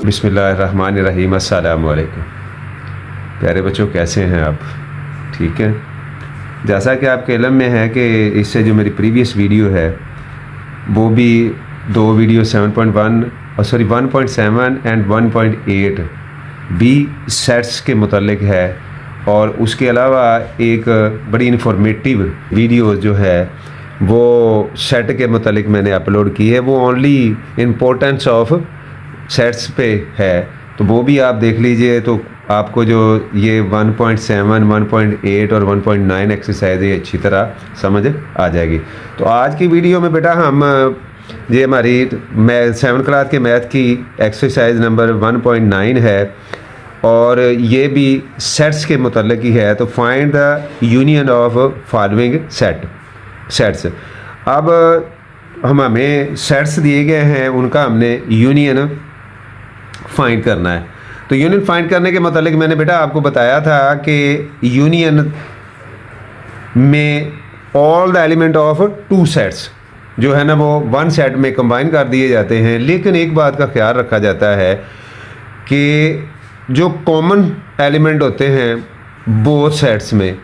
बिस्मिल्लाहिर्रहमानिर्रहीम। अस्सलाम वालेकुम। प्यारे बच्चों, कैसे हैं आप? ठीक है। जैसा कि आपके इल्म में है कि इससे जो मेरी प्रीवियस वीडियो है वो भी दो वीडियो 1.7 एंड 1.8 बी सेट्स के मुतल्लिक है, और उसके अलावा एक बड़ी इन्फॉर्मेटिव वीडियो जो है वो सेट के मुतल्लिक मैंने अपलोड की है। वो ओनली इम्पोर्टेंस ऑफ सेट्स पे है, तो वो भी आप देख लीजिए। तो आपको जो ये 1.7, 1.8 और 1.9 एक्सरसाइज है अच्छी तरह समझ आ जाएगी। तो आज की वीडियो में बेटा हम ये हमारी 7th क्लास के मैथ की एक्सरसाइज नंबर 1.9 है, और ये भी सेट्स के मुतल्लिक ही है। तो find the union of following sets. अब हमें सेट्स दिए गए हैं, उनका हमने यूनियन फाइंड करना है। तो यूनियन फाइंड करने के मतलब मैंने बेटा आपको बताया था कि यूनियन में all the element of two sets जो है ना वो वन सेट में कंबाइन कर दिए जाते हैं। लेकिन एक बात का ख्याल रखा जाता है कि जो कॉमन एलिमेंट होते हैं बोथ सेट्स में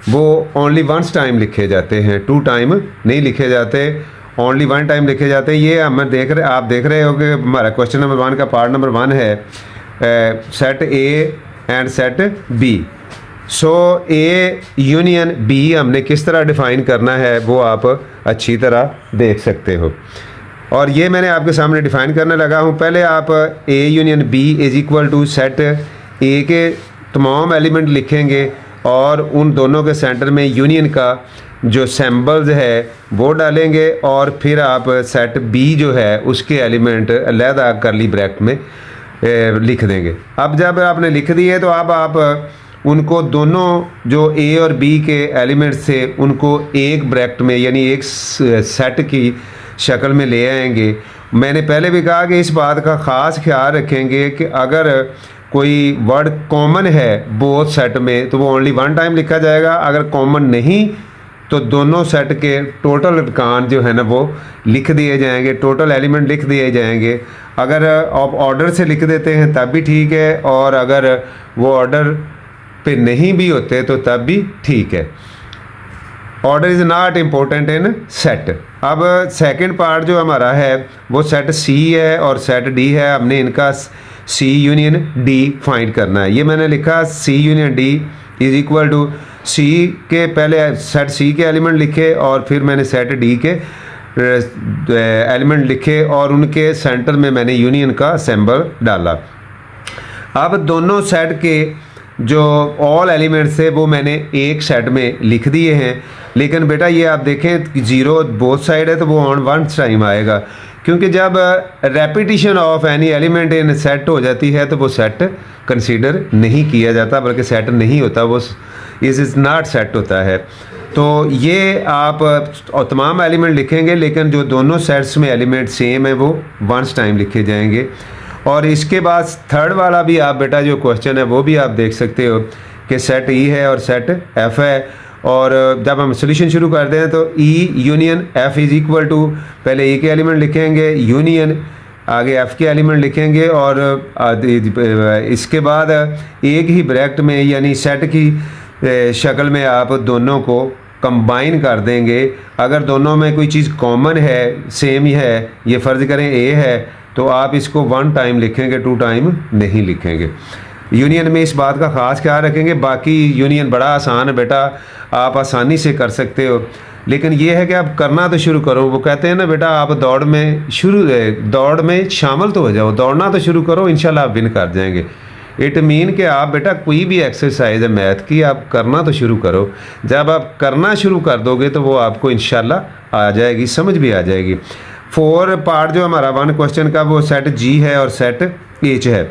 वो ओनली वंस टाइम लिखे जाते हैं, टू टाइम नहीं लिखे जाते, ओनली वन टाइम लिखे जाते हैं। ये हम आप देख रहे हो कि हमारा क्वेश्चन नंबर 1 का पार्ट नंबर 1 है set A and set B. So A union B हमने किस तरह डिफ़ाइन करना है वो आप अच्छी तरह देख सकते हो, और ये मैंने आपके सामने डिफ़ाइन करने लगा हूँ। पहले आप A union B is equal to set A के तमाम एलिमेंट लिखेंगे, और उन दोनों के सेंटर में यूनियन का जो सिंबल्स है वो डालेंगे, और फिर आप सेट बी जो है उसके एलिमेंट अलहदा करली ब्रैकेट में लिख देंगे। अब जब आपने लिख दिए तो अब आप उनको दोनों जो ए और बी के एलिमेंट से उनको एक ब्रैकेट में यानी एक सेट की शक्ल में ले आएंगे। मैंने पहले भी कहा कि इस बात का ख़ास ख्याल रखेंगे कि अगर कोई वर्ड कॉमन है बोथ सेट में तो वो ओनली वन टाइम लिखा जाएगा। अगर कॉमन नहीं तो दोनों सेट के टोटल अरकान जो है ना वो लिख दिए जाएंगे, टोटल एलिमेंट लिख दिए जाएंगे। अगर आप ऑर्डर से लिख देते हैं तब भी ठीक है, और अगर वो ऑर्डर पे नहीं भी होते तो तब भी ठीक है। Order is not important in set. अब सेकंड पार्ट जो हमारा है वो सेट सी है और सेट डी है। हमने इनका सी यूनियन डी फाइंड करना है। ये मैंने लिखा C union D is equal to C के पहले सेट सी के एलिमेंट लिखे, और फिर मैंने सेट डी के एलिमेंट लिखे, और उनके सेंटर में मैंने यूनियन का सिंबल डाला। अब दोनों सेट के जो ऑल एलिमेंट्स है वो मैंने एक सेट में लिख दिए हैं। लेकिन बेटा ये आप देखें जीरो बोथ साइड है तो वो ऑन वन टाइम आएगा, क्योंकि जब repetition of any element in set हो जाती है तो वो सेट कंसीडर नहीं किया जाता, बल्कि सेट नहीं होता, वो इज़ नॉट सेट होता है। तो ये आप तमाम एलिमेंट लिखेंगे, लेकिन जो दोनों सेट्स में एलिमेंट सेम है वो वंस टाइम लिखे जाएंगे। और इसके बाद थर्ड वाला भी आप बेटा जो क्वेश्चन है वो भी आप देख सकते हो कि सेट ई है और सेट एफ है, और जब हम सोल्यूशन शुरू करते हैं तो E union F is equal to पहले ई के एलिमेंट लिखेंगे, यूनियन आगे एफ़ के एलिमेंट लिखेंगे, और इसके बाद एक ही ब्रैकेट में यानी सेट की शक्ल में आप दोनों को कंबाइन कर देंगे। अगर दोनों में कोई चीज़ कॉमन है, सेम ही है, ये फ़र्ज़ करें ए है, तो आप इसको वन टाइम लिखेंगे, टू टाइम नहीं लिखेंगे। यूनियन में इस बात का ख़ास ख्याल रखेंगे। बाकी यूनियन बड़ा आसान है बेटा, आप आसानी से कर सकते हो, लेकिन ये है कि आप करना तो शुरू करो। वो कहते हैं ना बेटा, आप दौड़ में शामिल तो हो जाओ, दौड़ना तो शुरू करो, इंशाल्लाह आप विन कर जाएंगे। इट मीन कि आप बेटा कोई भी एक्सरसाइज है मैथ की आप करना तो शुरू करो। जब आप करना शुरू कर दोगे तो वो आपको इंशाल्लाह आ जाएगी, समझ भी आ जाएगी। 4 पार्ट जो हमारा 1 क्वेश्चन का वो सेट जी है और सेट एच है।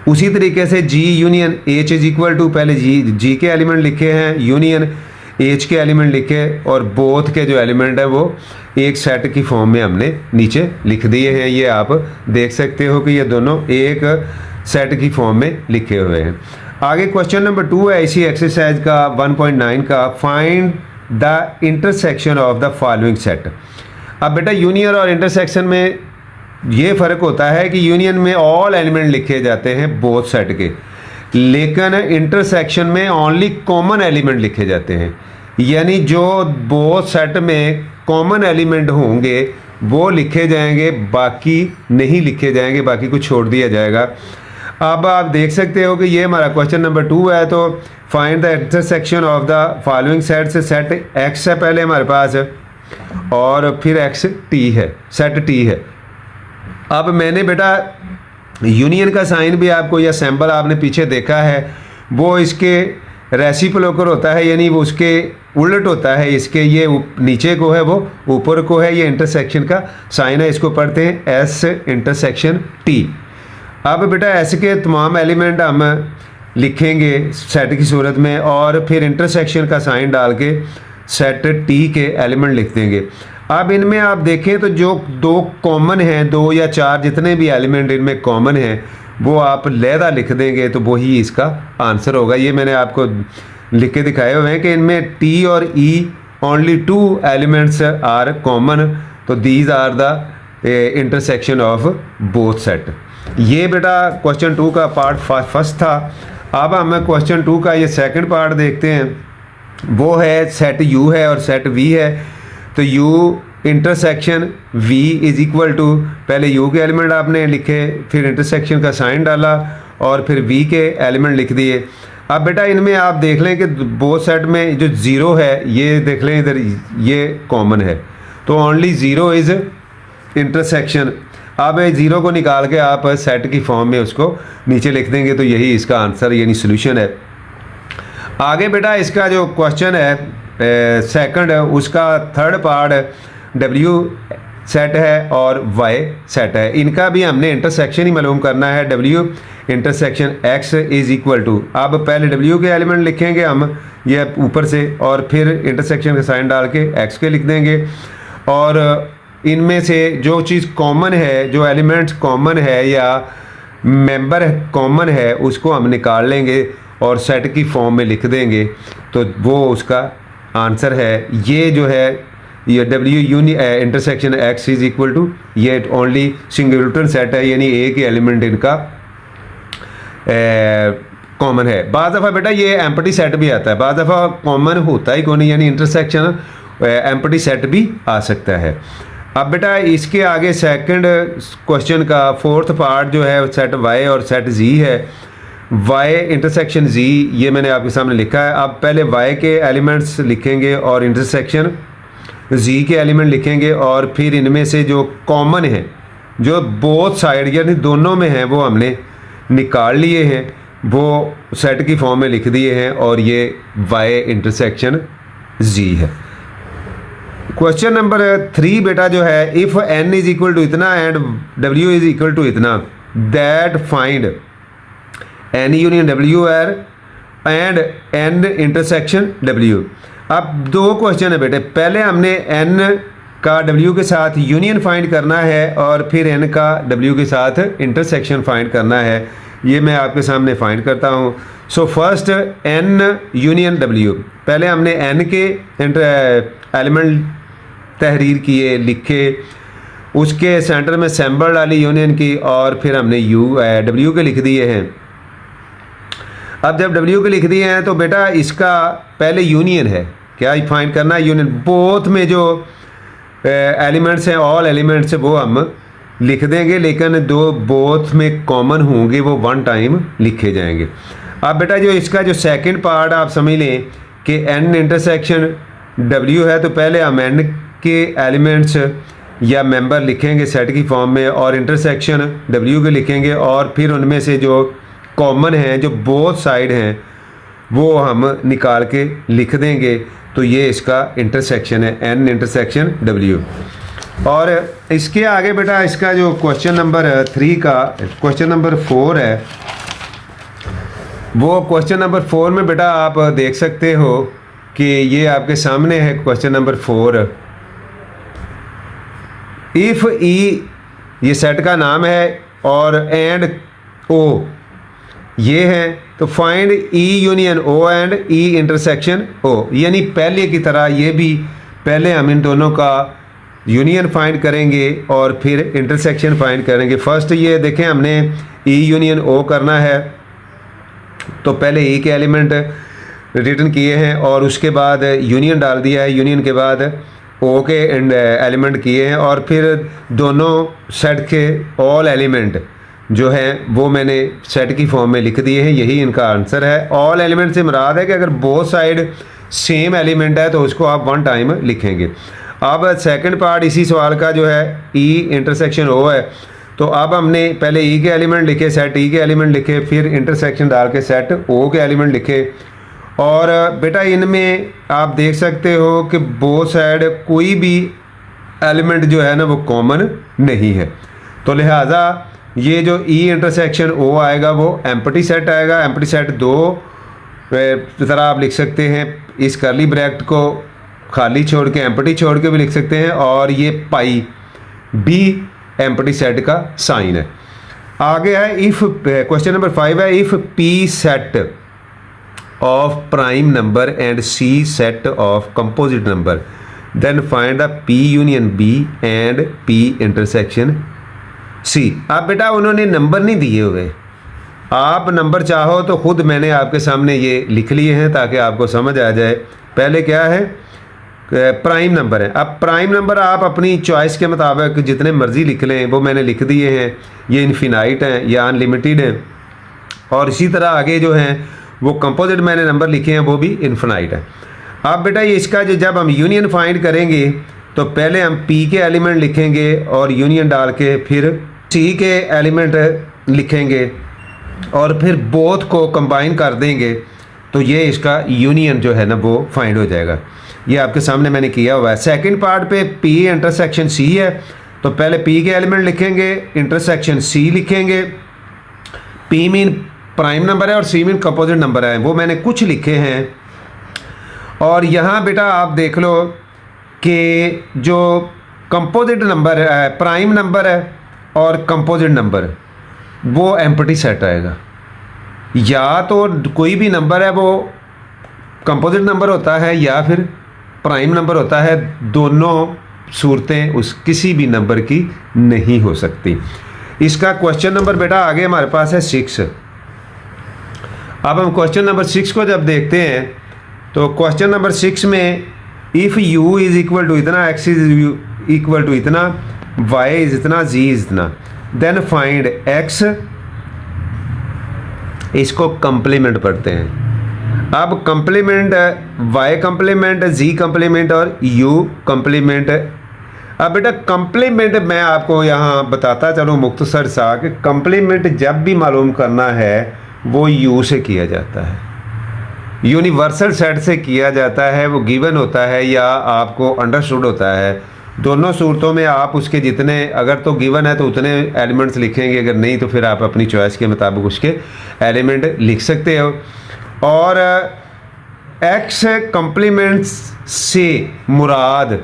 उसी तरीके से G union H is equal to पहले जी के एलिमेंट लिखे हैं, यूनियन एच के एलिमेंट लिखे, और बोथ के जो एलिमेंट है वो एक सेट की फॉर्म में हमने नीचे लिख दिए हैं। ये आप देख सकते हो कि ये दोनों एक सेट की फॉर्म में लिखे हुए हैं। आगे क्वेश्चन नंबर 2 है इसी एक्सरसाइज का 1.9 का, find the intersection of the following set. अब बेटा यूनियन और इंटरसेक्शन में ये फ़र्क होता है कि यूनियन में ऑल एलिमेंट लिखे जाते हैं बोथ सेट के, लेकिन इंटरसेक्शन में ओनली कॉमन एलिमेंट लिखे जाते हैं। यानी जो बोथ सेट में कॉमन एलिमेंट होंगे वो लिखे जाएंगे, बाकी नहीं लिखे जाएंगे, बाकी को छोड़ दिया जाएगा। अब आप देख सकते हो कि ये हमारा क्वेश्चन नंबर 2 है। तो find the intersection of the following set से सेट एक्स है पहले हमारे पास, और फिर एक्स टी है, सेट टी है। अब मैंने बेटा यूनियन का साइन भी आपको, या सिंबल आपने पीछे देखा है, वो इसके रेसिप्रोकल होता है, यानी वो उसके उलट होता है इसके। ये नीचे को है, वो ऊपर को है। ये इंटरसेक्शन का साइन है, इसको पढ़ते हैं एस इंटरसेक्शन टी। अब बेटा एस के तमाम एलिमेंट हम लिखेंगे सेट की सूरत में, और फिर इंटरसेक्शन का साइन डाल के सेट टी के एलिमेंट लिख देंगे। अब इनमें आप देखें तो जो दो कॉमन हैं, 2 या 4 जितने भी एलिमेंट इनमें कॉमन हैं, वो आप लहदा लिख देंगे तो वही इसका आंसर होगा। ये मैंने आपको लिख के दिखाए हुए हैं कि इनमें टी और E only 2 elements are common, तो these are the intersection of both set. ये बेटा क्वेश्चन 2 का पार्ट फर्स्ट था। अब हम क्वेश्चन 2 का ये सेकंड पार्ट देखते हैं। वो है सेट यू है और सेट वी है। तो U intersection V is equal to, पहले यू के एलिमेंट आपने लिखे, फिर इंटरसेक्शन का साइन डाला और फिर वी के एलिमेंट लिख दिए। अब बेटा इनमें आप देख लें कि बोथ सेट में जो ज़ीरो है, ये देख लें इधर, ये कॉमन है, तो ओनली ज़ीरो इज़ इंटरसेक्शन। अब ज़ीरो को निकाल के आप सेट की फॉर्म में उसको नीचे लिख देंगे, तो यही इसका आंसर यानी सोल्यूशन है। आगे बेटा इसका जो क्वेश्चन है सेकंड, उसका थर्ड पार्ट डब्ल्यू सेट है और वाई सेट है। इनका भी हमने इंटरसेक्शन ही मालूम करना है। W intersection X is equal to, अब पहले डब्ल्यू के एलिमेंट लिखेंगे हम ये ऊपर से, और फिर इंटरसेक्शन का साइन डाल के एक्स के लिख देंगे। और इनमें से जो चीज़ कॉमन है, जो एलिमेंट्स कॉमन है या मेंबर कॉमन है, उसको हम निकाल लेंगे और सेट की फॉर्म में लिख देंगे, तो वो उसका आंसर है। ये जो है ये W intersection X is equal to, ये ओनली सिंगुलटन सेट है, यानी एक ही एलिमेंट इनका कॉमन है। बाद दफ़ा बेटा ये एम्प्टी सेट भी आता है, बाद दफ़ा कॉमन होता ही कौन, यानी इंटरसेक्शन एम्प्टी सेट भी आ सकता है। अब बेटा इसके आगे सेकंड क्वेश्चन का फोर्थ पार्ट जो है सेट वाई और सेट जी है। वाई इंटरसेक्शन जी, ये मैंने आपके सामने लिखा है। अब पहले वाई के एलिमेंट्स लिखेंगे और इंटरसेक्शन जी के एलिमेंट लिखेंगे, और फिर इनमें से जो कॉमन है, जो बोथ साइड यानी दोनों में है, वो हमने निकाल लिए हैं, वो सेट की फॉर्म में लिख दिए हैं, और ये वाई इंटरसेक्शन जी है। क्वेश्चन नंबर 3 बेटा जो है, if n is equal to इतना and w is equal to इतना, that find n union w are and n intersection w। अब दो क्वेश्चन है बेटे, पहले हमने n का w के साथ यूनियन फाइंड करना है और फिर n का w के साथ इंटरसेक्शन फाइंड करना है। ये मैं आपके सामने फाइंड करता हूँ। So first n union w, पहले हमने n के एलिमेंट तहरीर किए, लिखे, उसके सेंटर में सिंबल डाली यूनियन की, और फिर हमने w के लिख दिए हैं। अब जब w के लिख दिए हैं तो बेटा इसका पहले यूनियन है, क्या फाइंड करना है, यूनियन बोथ में जो एलिमेंट्स हैं, ऑल एलिमेंट्स वो हम लिख देंगे, लेकिन दो बोथ में कॉमन होंगे वो वन टाइम लिखे जाएंगे। अब बेटा जो इसका जो सेकंड पार्ट आप समझ लें कि n इंटरसेक्शन w है, तो पहले हम n के एलिमेंट्स या मेंबर लिखेंगे सेट की फॉर्म में, और इंटरसेक्शन w के लिखेंगे, और फिर उनमें से जो कॉमन हैं, जो बोथ साइड हैं, वो हम निकाल के लिख देंगे, तो ये इसका इंटरसेक्शन है n इंटरसेक्शन w। और इसके आगे बेटा इसका जो क्वेश्चन नंबर 3 का क्वेश्चन नंबर 4 है, वो क्वेश्चन नंबर 4 में बेटा आप देख सकते हो कि ये आपके सामने है क्वेश्चन नंबर 4। इफ़ ई, ये सेट का नाम है, और एंड ओ ये है, तो find E union O and E intersection O. यानी पहले की तरह ये भी, पहले हम इन दोनों का यूनियन फाइंड करेंगे और फिर इंटरसेक्शन फाइंड करेंगे। फर्स्ट ये देखें, हमने ई यूनियन ओ करना है, तो पहले ई के एलिमेंट रिटर्न किए हैं और उसके बाद यूनियन डाल दिया है, यूनियन के बाद ओ के एलिमेंट किए हैं और फिर दोनों सेट के ऑल एलिमेंट जो हैं वो मैंने सेट की फॉर्म में लिख दिए हैं। यही इनका आंसर है। ऑल एलिमेंट से मुराद है कि अगर बोथ साइड सेम एलिमेंट है तो उसको आप वन टाइम लिखेंगे। अब सेकंड पार्ट इसी सवाल का जो है ई इंटरसेक्शन ओ है, तो अब हमने पहले ई के एलिमेंट लिखे, सेट ई के एलिमेंट लिखे, फिर इंटरसेक्शन डाल के सेट ओ के एलिमेंट लिखे। और बेटा इनमें आप देख सकते हो कि बोथ साइड कोई भी एलिमेंट जो है ना वो कॉमन नहीं है, तो लिहाजा ये जो ई इंटरसेक्शन ओ आएगा वो एम्प्टी सेट आएगा। एम्प्टी सेट दो तरह आप लिख सकते हैं, इस करली ब्रैकेट को खाली छोड़ के एम्प्टी छोड़ के भी लिख सकते हैं, और ये पाई बी एम्प्टी सेट का साइन है। आगे है इफ़, क्वेश्चन नंबर 5 है, if P set of prime number and C set of composite number, then find the P union B and P intersection C। अब बेटा उन्होंने नंबर नहीं दिए हुए, आप नंबर चाहो तो खुद मैंने आपके सामने ये लिख लिए हैं ताकि आपको समझ आ जाए। पहले क्या है, प्राइम नंबर है। अब प्राइम नंबर आप अपनी चॉइस के मुताबिक जितने मर्ज़ी लिख लें, वो मैंने लिख दिए हैं। ये इनफिनाइट हैं या अनलिमिटेड हैं, और इसी तरह आगे जो हैं वो कंपोजिट मैंने नंबर लिखे हैं वो भी इनफिनाइट है। अब बेटा ये इसका जो जब हम यूनियन फाइंड करेंगे तो पहले हम पी के एलिमेंट लिखेंगे और यूनियन डाल के फिर सी के एलिमेंट लिखेंगे और फिर बोथ को कंबाइन कर देंगे, तो ये इसका यूनियन जो है ना वो फाइंड हो जाएगा। ये आपके सामने मैंने किया हुआ है। सेकंड पार्ट पे पी इंटरसेक्शन सी है, तो पहले पी के एलिमेंट लिखेंगे, इंटरसेक्शन सी लिखेंगे। पी मीन प्राइम नंबर है और सी मीन कंपोजिट नंबर है, वो मैंने कुछ लिखे हैं। और यहाँ बेटा आप देख लो कि जो कंपोजिट नंबर है, प्राइम नंबर है और कंपोजिट नंबर, वो एम्प्टी सेट आएगा। या तो कोई भी नंबर है वो कंपोजिट नंबर होता है या फिर प्राइम नंबर होता है, दोनों सूरतें उस किसी भी नंबर की नहीं हो सकती। इसका क्वेश्चन नंबर बेटा आगे हमारे पास है 6। अब हम क्वेश्चन नंबर 6 को जब देखते हैं तो क्वेश्चन नंबर 6 में if u is equal to इतना, x इज इक्वल टू इतना, y इज इतना, z इज इतना, देन फाइंड x। इसको कंप्लीमेंट पढ़ते हैं। अब complement y complement, z complement और u कंप्लीमेंट। अब बेटा कंप्लीमेंट मैं आपको यहाँ बताता चलूँ मुख्तसर सा कि कंप्लीमेंट जब भी मालूम करना है वो यू से किया जाता है, यूनिवर्सल सेट से किया जाता है। वो गिवन होता है या आपको अंडरस्टूड होता है। दोनों सूरतों में आप उसके जितने, अगर तो गिवन है तो उतने एलिमेंट्स लिखेंगे, अगर नहीं तो फिर आप अपनी चॉइस के मुताबिक उसके एलिमेंट लिख सकते हो। और एक्स कंप्लीमेंट्स से मुराद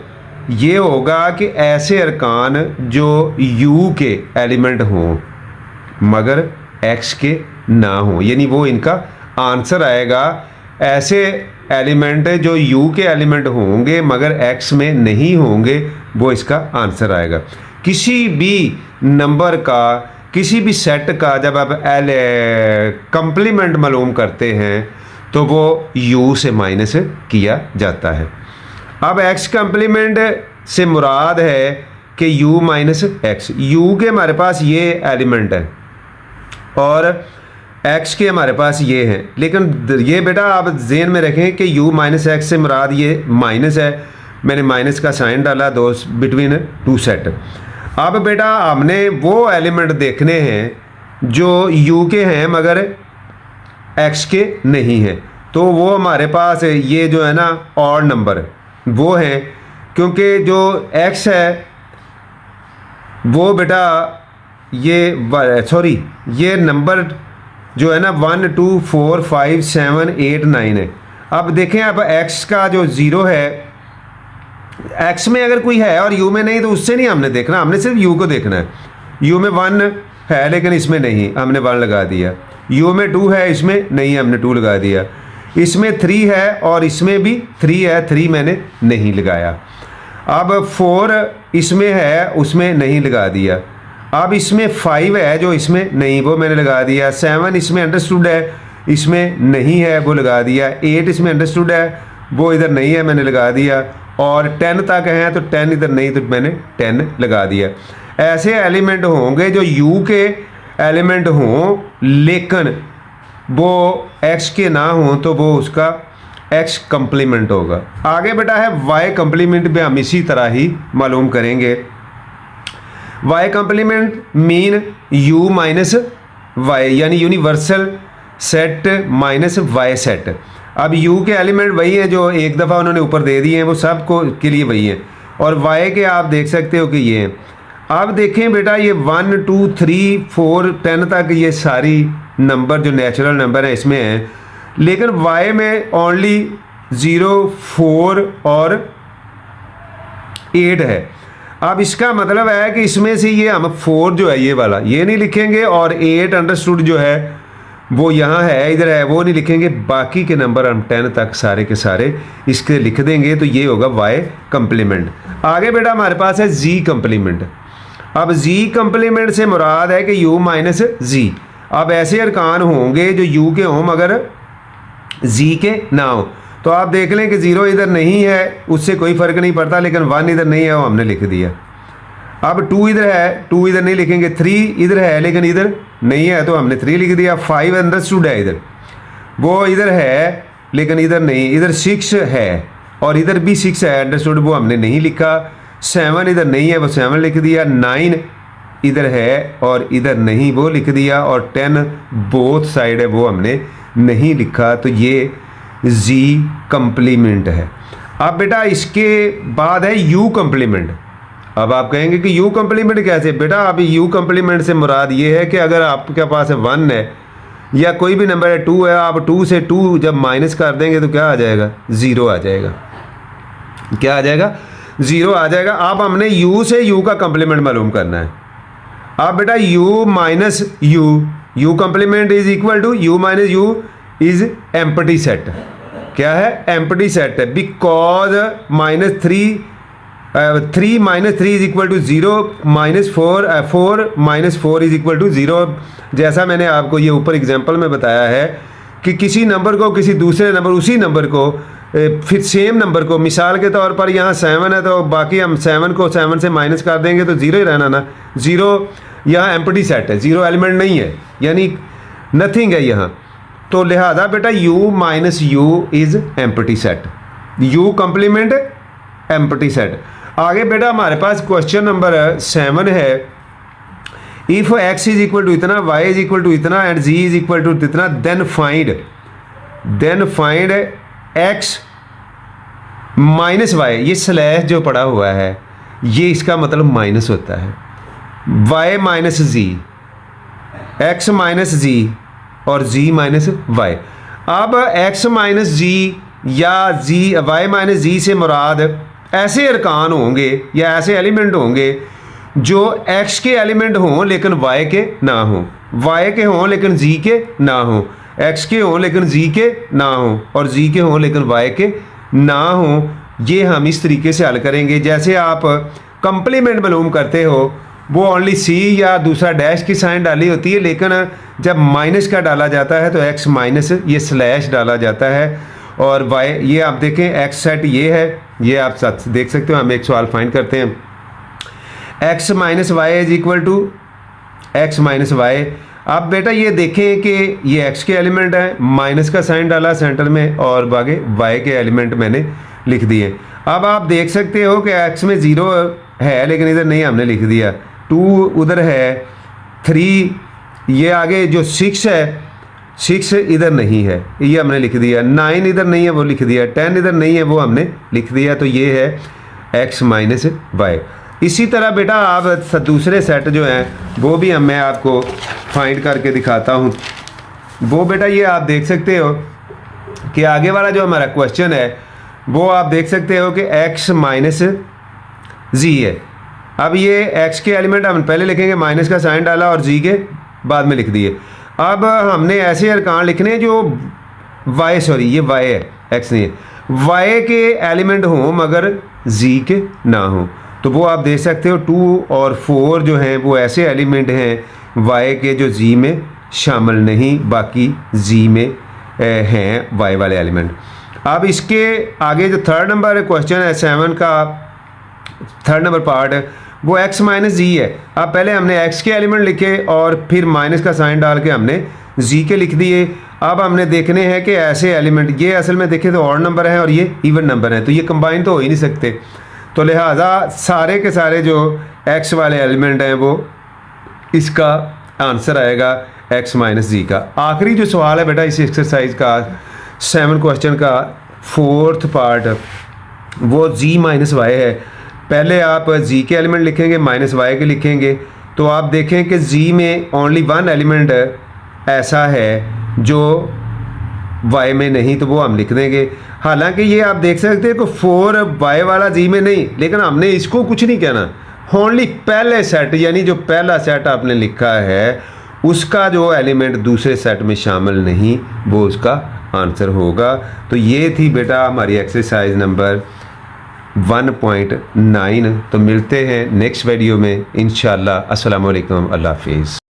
ये होगा कि ऐसे अरकान जो यू के एलिमेंट हों मगर एक्स के ना हो, यानी वो इनका आंसर आएगा। ऐसे एलिमेंट जो यू के एलिमेंट होंगे मगर एक्स में नहीं होंगे, वो इसका आंसर आएगा। किसी भी नंबर का, किसी भी सेट का जब आप कंप्लीमेंट मालूम करते हैं तो वो यू से माइनस किया जाता है। अब एक्स कंप्लीमेंट से मुराद है कि यू माइनस एक्स। यू के हमारे पास ये एलिमेंट है और एक्स के हमारे पास ये हैं, लेकिन ये बेटा आप ज़हन में रखें कि u माइनस एक्स से मुराद ये माइनस है। मैंने माइनस का साइन डाला दो बिटवीन टू सेट। अब बेटा हमने वो एलिमेंट देखने हैं जो u के हैं मगर x के नहीं हैं, तो वो हमारे पास ये जो है ना ऑड नंबर वो हैं, क्योंकि जो x है वो बेटा ये नंबर जो है ना 1 2 4 5 7 8 9 है। अब देखें, अब x का जो 0 है, x में अगर कोई है और u में नहीं तो उससे नहीं हमने देखना, हमने सिर्फ u को देखना है। u में 1 है लेकिन इसमें नहीं, हमने 1 लगा दिया। u में 2 है, इसमें नहीं, हमने 2 लगा दिया। इसमें 3 है और इसमें भी 3 है, 3 मैंने नहीं लगाया। अब 4 इसमें है, उसमें नहीं लगा दिया। अब इसमें 5 है जो इसमें नहीं, वो मैंने लगा दिया। 7 इसमें अंडरस्टूड है, इसमें नहीं है, वो लगा दिया। 8 इसमें अंडरस्टूड है, वो इधर नहीं है, मैंने लगा दिया। और 10 तक है तो 10 इधर नहीं, तो मैंने 10 लगा दिया। ऐसे एलिमेंट होंगे जो यू के एलिमेंट हों लेकिन वो एक्स के ना हों, तो वो उसका एक्स कम्प्लीमेंट होगा। आगे बेटा है वाई कम्प्लीमेंट भी हम इसी तरह ही मालूम करेंगे। Y complement mean U minus Y, यानी universal set minus Y set. अब यू के एलिमेंट वही हैं जो एक दफ़ा उन्होंने ऊपर दे दिए हैं, वो सब को के लिए वही हैं। और वाई के आप देख सकते हो कि ये हैं। अब देखें बेटा ये 1 2 3 4 10 तक ये सारी नंबर जो नेचुरल नंबर हैं इसमें हैं, लेकिन वाई में ओनली 0 4 और 8 है। अब इसका मतलब है कि इसमें से ये हम 4 जो है ये वाला ये नहीं लिखेंगे, और 8 अंडरस्टूड जो है वो यहाँ है, इधर है, वो नहीं लिखेंगे। बाकी के नंबर हम 10 तक सारे के सारे इसके लिख देंगे, तो ये होगा वाई कम्प्लीमेंट। आगे बेटा हमारे पास है जी कम्प्लीमेंट। अब जी कम्प्लीमेंट से मुराद है कि यू माइनस जी। अब ऐसे अरकान होंगे जो यू के हों मगर जी के ना हो, तो आप देख लें कि 0 इधर नहीं है, उससे कोई फ़र्क नहीं पड़ता, लेकिन 1 इधर नहीं है, वो हमने लिख दिया। अब 2 इधर है, 2 इधर नहीं लिखेंगे। 3 इधर है लेकिन इधर नहीं है, तो हमने 3 लिख दिया। 5 अंडरस्टूड है इधर, वो इधर है लेकिन इधर नहीं। इधर 6 है और इधर भी 6 है अंडरस्टूड, वो हमने नहीं लिखा। 7 इधर नहीं है, वो 7 लिख दिया। 9 इधर है और इधर नहीं, वो लिख दिया। और 10 बोथ साइड है, वो हमने नहीं लिखा। तो ये जी कम्प्लीमेंट है। अब बेटा इसके बाद है यू कम्प्लीमेंट। अब आप कहेंगे कि यू कम्प्लीमेंट कैसे? बेटा अब यू कम्प्लीमेंट से मुराद ये है कि अगर आपके पास 1 है या कोई भी नंबर है 2 है, आप 2 से 2 जब माइनस कर देंगे तो क्या आ जाएगा? 0 आ जाएगा। क्या आ जाएगा? 0 आ जाएगा। अब हमने u से u का कम्प्लीमेंट मालूम करना है। अब बेटा u minus U complement is equal to u minus U is empty set. क्या है? एम्प्टी सेट है। Because -3 minus 3 is equal to 0, -4 minus 4 is equal to 0। जैसा मैंने आपको ये ऊपर एग्जांपल में बताया है कि किसी नंबर को किसी दूसरे नंबर, उसी नंबर को फिर सेम नंबर को, मिसाल के तौर पर यहाँ 7 है तो बाकी हम 7 को 7 से माइनस कर देंगे तो 0 ही रहना ना। 0 यहाँ एम्प्टी सेट है, 0 एलिमेंट नहीं है, यानी नथिंग है यहाँ। तो लिहाजा बेटा u minus U is empty set, u complement empty set. आगे बेटा हमारे पास क्वेश्चन नंबर 7 है। If x is equal to इतना, y इज इक्वल टू इतना and z is equal to इतना, then find x minus y। ये slash जो पड़ा हुआ है ये इसका मतलब माइनस होता है। y minus z, x minus z और z माइनस y। अब x माइनस g या y माइनस z से मुराद ऐसे अरकान होंगे या ऐसे एलिमेंट होंगे जो x के एलिमेंट हों लेकिन y के ना हों, y के हों लेकिन z के ना हों, x के हों लेकिन z के ना हों और z के हों लेकिन y के ना हों। ये हम इस तरीके से हल करेंगे। जैसे आप कंप्लीमेंट मालूम करते हो वो ओनली c या दूसरा डैश की साइन डाली होती है, लेकिन जब माइनस का डाला जाता है तो x माइनस ये स्लैश डाला जाता है। और y ये आप देखें x सेट ये है, ये आप साथ देख सकते हो। हम एक सवाल फाइंड करते हैं। x minus Y is equal to X minus Y. अब बेटा ये देखें कि ये x के एलिमेंट है, माइनस का साइन डाला सेंटर में और बाकी y के एलिमेंट मैंने लिख दिए। अब आप देख सकते हो कि x में 0 है लेकिन इधर नहीं, हमने लिख दिया। 2 उधर है, 3 ये आगे जो 6 है, 6 इधर नहीं है, ये हमने लिख दिया। 9 इधर नहीं है, वो लिख दिया। 10 इधर नहीं है, वो हमने लिख दिया। तो ये है x माइनस वाई। इसी तरह बेटा आप दूसरे सेट जो हैं वो भी मैं आपको फाइंड करके दिखाता हूँ। वो बेटा ये आप देख सकते हो कि आगे वाला जो हमारा क्वेश्चन है वो आप देख सकते हो कि x माइनस जी है। अब ये x के एलिमेंट हम पहले लिखेंगे, माइनस का साइन डाला और g के बाद में लिख दिए। अब हमने ऐसे अरकान लिखने जो y, सॉरी ये y है, x नहीं है, y के एलिमेंट हों मगर जी के ना हो। तो वो आप देख सकते हो 2 और 4 जो हैं वो ऐसे एलिमेंट हैं वाई के जो जी में शामिल नहीं, बाकी जी में हैं वाई वाले एलिमेंट। अब इसके आगे जो थर्ड नंबर क्वेश्चन है 7 का थर्ड नंबर पार्ट है वो x माइनस जी है। अब पहले हमने x के एलिमेंट लिखे और फिर माइनस का साइन डाल के हमने z के लिख दिए। अब हमने देखने हैं कि ऐसे एलिमेंट, ये असल में देखें तो ऑड नंबर है और ये इवन नंबर है, तो ये कंबाइन तो हो ही नहीं सकते, तो लिहाजा सारे के सारे जो x वाले एलिमेंट हैं वो इसका आंसर आएगा x माइनस जी का। आखिरी जो सवाल है बेटा इस एक्सरसाइज का 7 क्वेश्चन का फोर्थ पार्ट वो g माइनस वाई है। पहले आप g के एलिमेंट लिखेंगे माइनस वाई के लिखेंगे, तो आप देखें कि g में ओनली 1 एलिमेंट ऐसा है जो y में नहीं, तो वो हम लिख देंगे। हालांकि ये आप देख सकते हैं कि 4y वाला g में नहीं, लेकिन हमने इसको कुछ नहीं कहना, ओनली पहले सेट यानी जो पहला सेट आपने लिखा है उसका जो एलिमेंट दूसरे सेट में शामिल नहीं वो उसका आंसर होगा। तो ये थी बेटा हमारी एक्सरसाइज नंबर 1.9। तो मिलते हैं नेक्स्ट वीडियो में इंशाल्लाह। अस्सलाम वालेकुम, अल्लाह हाफिज़।